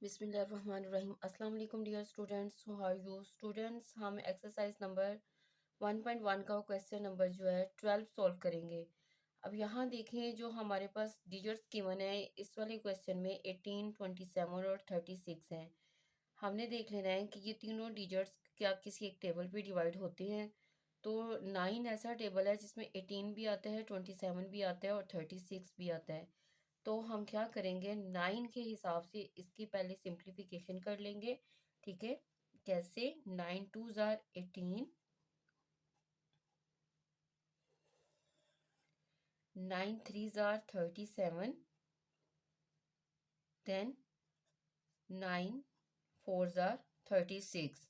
बिस्मिल्लाहिर्रहमानिर्रहीम। अस्सलाम वालेकुम dear students, how are you students. हम एक्सरसाइज नंबर 1.1 का क्वेश्चन नंबर जो है 12 सॉल्व करेंगे। अब यहाँ देखें जो हमारे पास डिजिट्स गिवन है इस वाले क्वेश्चन में 18, 27 और 36 हैं। हमने देख लेना है कि ये तीनों डिजिट्स क्या किसी एक टेबल पे डिवाइड होते हैं। तो 9 ऐसा टेबल है जिसमें 18 भी आता है, 27 भी आता है और 36 भी आता है। तो हम क्या करेंगे, 9 के हिसाब से इसकी पहले सिंप्लीफिकेशन कर लेंगे। ठीक है, कैसे? 9 टू जार 18, 9 थ्री जार 37, देन 9 फोर जार 36।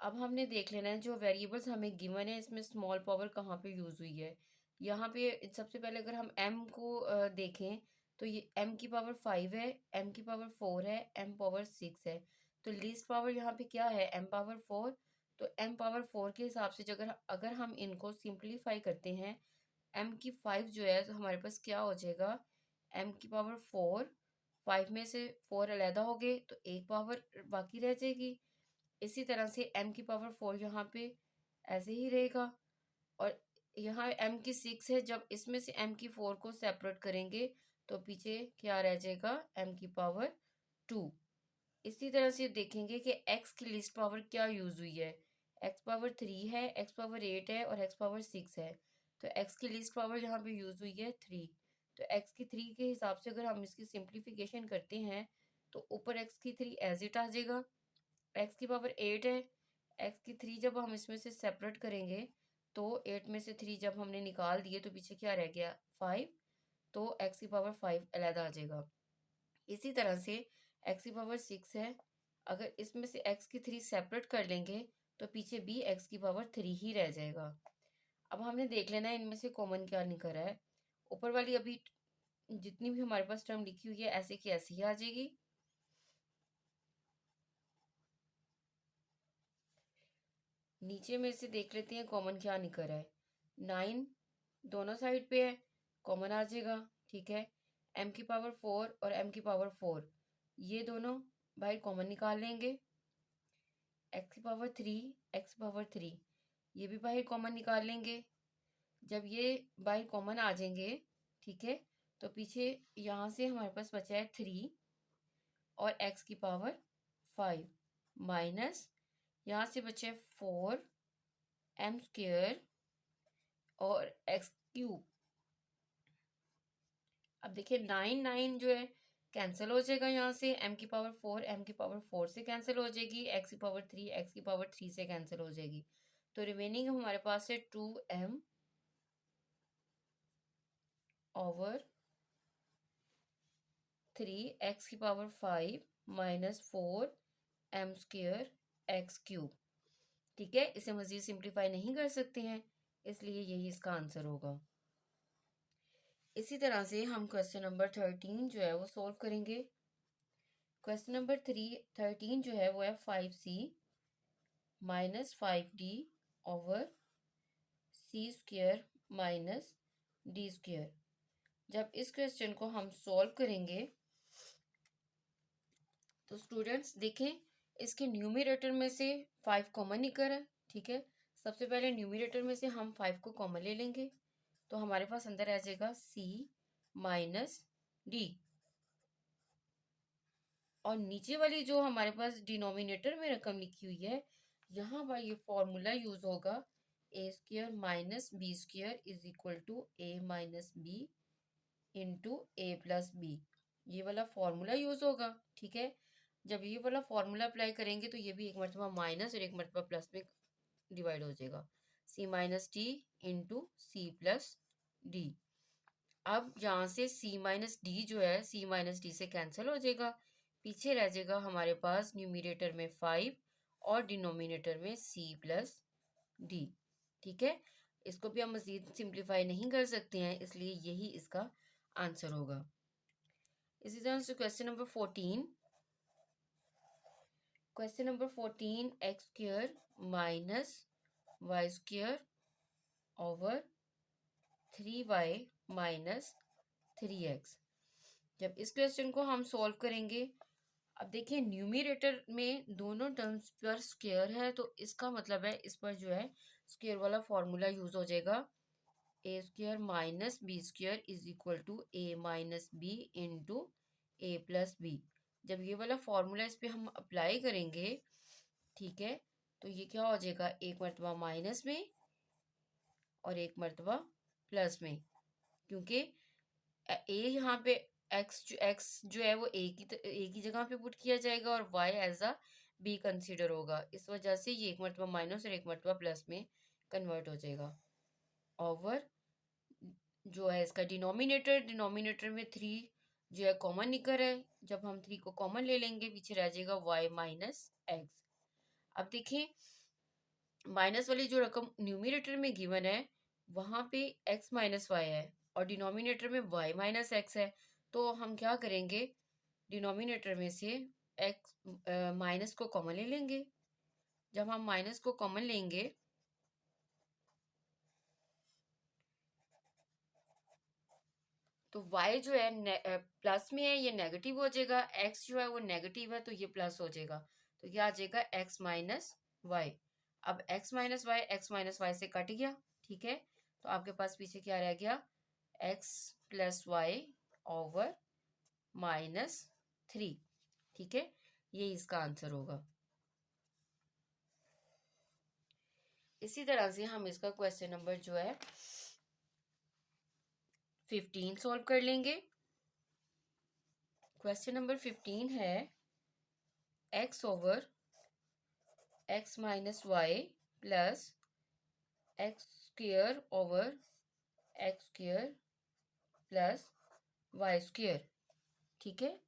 अब हमने देख लेना है जो वेरिएबल्स हमें गिवन है इसमें स्मॉल पावर कहाँ पे यूज़ हुई है। यहाँ पे सबसे पहले अगर हम m को देखें तो ये m की पावर 5 है, m की पावर 4 है, m पावर 6 है। तो लीस्ट पावर यहाँ पे क्या है? m power 4। तो m पावर 4 के हिसाब से अगर अगर हम इनको सिंप्लीफाई करते हैं, m की 5 जो है तो हमारे पास क्या हो जाएगा? m की पावर 4, 5 में से 4 अलहदा हो गए तो एक पावर बाकी रह जाएगी। इसी तरह से m की पावर 4 यहाँ पे ऐसे ही रहेगा। और यहाँ m की 6 है, जब इसमें से m की 4 को सेपरेट करेंगे तो पीछे क्या रह जाएगा? m की पावर 2। इसी तरह से देखेंगे कि x की लिस्ट पावर क्या यूज़ हुई है। x पावर 3 है, x पावर 8 है और x पावर 6 है। तो x की लिस्ट पावर यहाँ पे यूज़ हुई है 3। तो x की 3 के हिसाब से अगर हम इसकी सिंप्लीफिकेशन करते हैं तो ऊपर x की 3 एज इट आ जाएगा। एक्स की पावर 8 है, एक्स की 3 जब हम इसमें से सेपरेट करेंगे तो 8 में से 3 जब हमने निकाल दिए तो पीछे क्या रह गया? 5। तो एक्स की पावर 5 अलहदा आ जाएगा। इसी तरह से एक्स की पावर 6 है, अगर इसमें से एक्स की 3 सेपरेट कर लेंगे तो पीछे भी एक्स की पावर 3 ही रह जाएगा। अब हमने देख लेना है इनमें से कॉमन क्या निकल रहा है। ऊपर वाली अभी जितनी भी हमारे पास टर्म लिखी हुई है ऐसे की ऐसी ही आ जाएगी। नीचे में से देख लेते हैं कॉमन क्या निकल रहा है। 9 दोनों साइड पे है, कॉमन आ जाएगा। ठीक है, m की पावर 4 और m की पावर 4 ये दोनों बाहर कॉमन निकाल लेंगे। x की पावर 3, x की पावर 3 ये भी बाहर कॉमन निकाल लेंगे। जब ये बाहर कॉमन आ जाएंगे, ठीक है, तो पीछे यहाँ से हमारे पास बचा है 3 और x की पावर 5 माइनस यहाँ से बचे 4 m स्क्वेयर और एक्स क्यूब। अब देखिए 9 9 जो है कैंसिल हो जाएगा, यहाँ से m की पावर 4 m की पावर 4 से कैंसिल हो जाएगी, x की पावर 3 x की पावर 3 से कैंसिल हो जाएगी। तो रिमेनिंग हमारे पास है 2m ओवर 3 x की power 5 minus 4 m square x cube. ठीक है, इसे मजीद सिंप्लीफाई नहीं कर सकते हैं, इसलिए यही इसका आंसर होगा। इसी तरह से हम क्वेश्चन नंबर 13 जो है वो सॉल्व करेंगे। क्वेश्चन नंबर 13 जो है वो है 5c minus 5d over c square minus D square. जब इस क्वेश्चन को हम सॉल्व करेंगे तो स्टूडेंट्स देखें इसके न्यूमरेटर में से 5 कॉमन निकल है। ठीक है, सबसे पहले न्यूमरेटर में से हम 5 को कॉमन ले लेंगे तो हमारे पास अंदर आ जाएगा c माइनस डी। और नीचे वाली जो हमारे पास डिनोमिनेटर में रकम लिखी हुई है, यहाँ पर ये फॉर्मूला यूज होगा a square minus b square is equal to a minus b into a plus b. ये वाला फॉर्मूला यूज होगा। ठीक है, जब ये वाला फॉर्मूला अप्लाई करेंगे तो ये भी एक मरतबा माइनस और एक मरतबा प्लस में डिवाइड हो जाएगा। C minus d into c plus d. अब यहाँ से c माइनस डी जो है c माइनस डी से कैंसिल हो जाएगा, पीछे रह जाएगा हमारे पास न्यूमरेटर में 5 और डिनोमिनेटर में c प्लस डी। ठीक है, इसको भी हम मजीद सिंप्लीफाई नहीं कर सकते हैं, इसलिए यही इसका आंसर होगा। इसी तरह से question number 14, question number 14 x square minus y square over 3y minus 3x। जब इस क्वेश्चन को हम सॉल्व करेंगे अब देखिए न्यूमरेटर में दोनों टर्म्स पर स्क्वायर है, तो इसका मतलब है इस पर जो है स्क्वायर वाला फॉर्मूला यूज हो जाएगा, a square minus b square is equal to a minus b into a plus b. जब ये वाला फॉर्मूला इस पे हम अप्लाई करेंगे, ठीक है, तो ये क्या हो जाएगा, एक मरतबा माइनस में और एक मरतबा प्लस में, क्योंकि ए यहाँ पे एक्स जो है वो ए की जगह पे पुट किया जाएगा और y as a b consider होगा, इस वजह से ये एक मरतबा माइनस और एक मरतबा प्लस में कन्वर्ट हो जाएगा। ओवर जो है इसका डिनोमिनेटर में थ्री जो है कॉमन निकल है, जब हम थ्री को कॉमन ले लेंगे पीछे रह जाएगा वाई माइनस एक्स। अब देखिए माइनस वाली जो रकम न्यूमिनेटर में गिवन है वहां पे x माइनस वाई है और डिनोमिनेटर में y माइनस एक्स है, तो हम क्या करेंगे, डिनोमिनेटर में से x माइनस को कॉमन ले लेंगे। जब हम माइनस को कॉमन लेंगे तो y जो है प्लस में है, ये नेगेटिव हो जाएगा, x जो है वो नेगेटिव है तो ये प्लस हो जाएगा, तो क्या आ जाएगा x माइनस वाई। अब x माइनस वाई से कट गया, ठीक है, तो आपके पास पीछे क्या रह गया, x plus y over minus three, ठीक है, ये इसका आंसर होगा। इसी तरह से हम इसका क्वेश्चन नंबर जो है 15 सॉल्व कर लेंगे। क्वेश्चन नंबर 15 है x over x minus y plus x square over x square plus y square, ठीक है।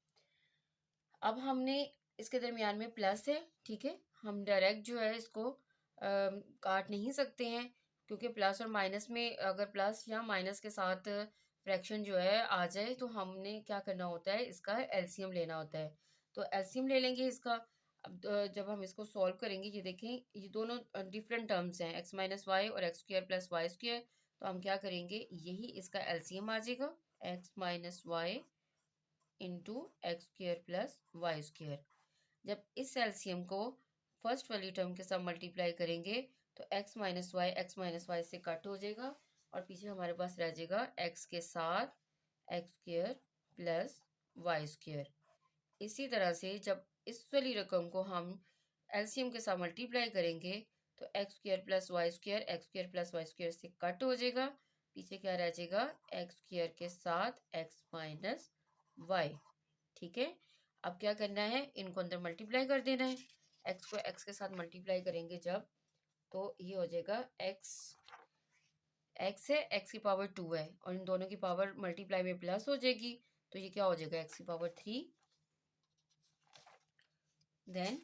अब हमने इसके दरमियान में प्लस है, ठीक है, हम डायरेक्ट जो है इसको काट नहीं सकते हैं, क्योंकि प्लस और माइनस में अगर प्लस या माइनस के साथ फ्रैक्शन जो है आ जाए तो हमने क्या करना होता है, इसका एलसीएम लेना होता है, तो एलसीएम ले लेंगे इसका। अब जब हम इसको सॉल्व करेंगे, ये देखें ये दोनों डिफरेंट टर्म्स हैं, एक्स माइनस वाई और x square plus y square, तो हम क्या करेंगे, यही इसका एलसीएम आ जाएगा, x minus y into x square plus y square. जब इस एलसीएम को फर्स्ट वाली टर्म के साथ मल्टीप्लाई करेंगे तो एक्स माइनस वाई से कट हो जाएगा और पीछे हमारे पास रह जाएगा एक्स के साथ x square plus y square. इसी तरह से जब इस वाली रकम को हम एलसीएम के साथ मल्टीप्लाई करेंगे तो x square plus y square x square plus y square से कट हो जाएगा, पीछे क्या रह जाएगा, एक्स स्क्वायर के साथ एक्स माइनस वाई, ठीक है। अब क्या करना है, इनको अंदर मल्टीप्लाई कर देना है, एक्स को एक्स के साथ मल्टीप्लाई करेंगे जब, तो ये हो जाएगा एक्स, एक्स है एक्स की पावर टू है और इन दोनों की पावर मल्टीप्लाई में प्लस हो जाएगी, तो ये क्या हो जाएगा, एक्स की पावर थ्री। देन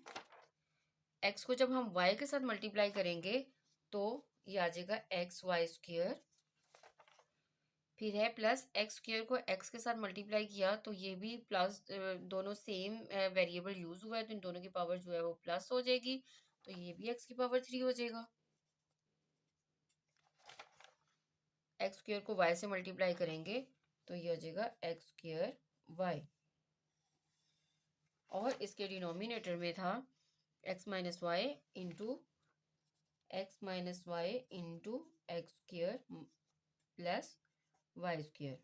एक्स को जब हम वाई के साथ मल्टीप्लाई करेंगे तो ये आ जाएगा एक्स वाई स्क्वेयर, फिर है प्लस एक्स स्क्वेयर को एक्स के साथ मल्टीप्लाई किया तो ये भी प्लस, दोनों सेम वेरिएबल यूज हुआ है तो इन दोनों की पावर जो है वो प्लस हो जाएगी, तो ये भी एक्स की पावर थ्री हो जाएगा। एक्स स्क्वेयर को वाई से मल्टीप्लाई करेंगे तो ये हो जाएगा एक्स स्क्वेयर वाई, और इसके डिनोमिनेटर में था x minus y into x minus y into x square plus y square.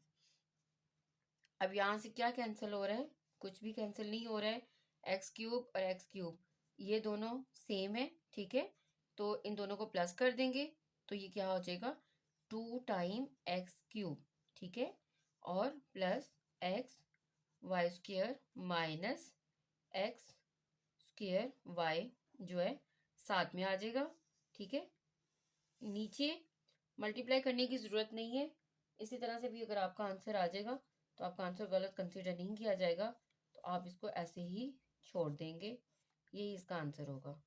अब यहाँ से क्या कैंसिल हो रहा है, कुछ भी कैंसिल नहीं हो रहा है, एक्स क्यूब और एक्स क्यूब ये दोनों सेम है, ठीक है, तो इन दोनों को प्लस कर देंगे तो ये क्या हो जाएगा, टू टाइम एक्स क्यूब, ठीक है, और plus x y square minus x square y जो है साथ में आ जाएगा, ठीक है। नीचे मल्टीप्लाई करने की ज़रूरत नहीं है, इसी तरह से भी अगर आपका आंसर आ जाएगा तो आपका आंसर गलत कंसीडर नहीं किया जाएगा, तो आप इसको ऐसे ही छोड़ देंगे, यही इसका आंसर होगा।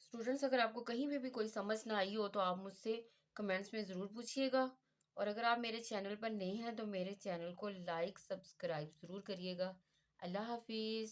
स्टूडेंट्स अगर आपको कहीं पे भी कोई समझ ना आई हो तो आप मुझसे कमेंट्स में ज़रूर पूछिएगा, और अगर आप मेरे चैनल पर नए हैं तो मेरे चैनल को लाइक सब्सक्राइब ज़रूर करिएगा। अल्लाह हाफिज़।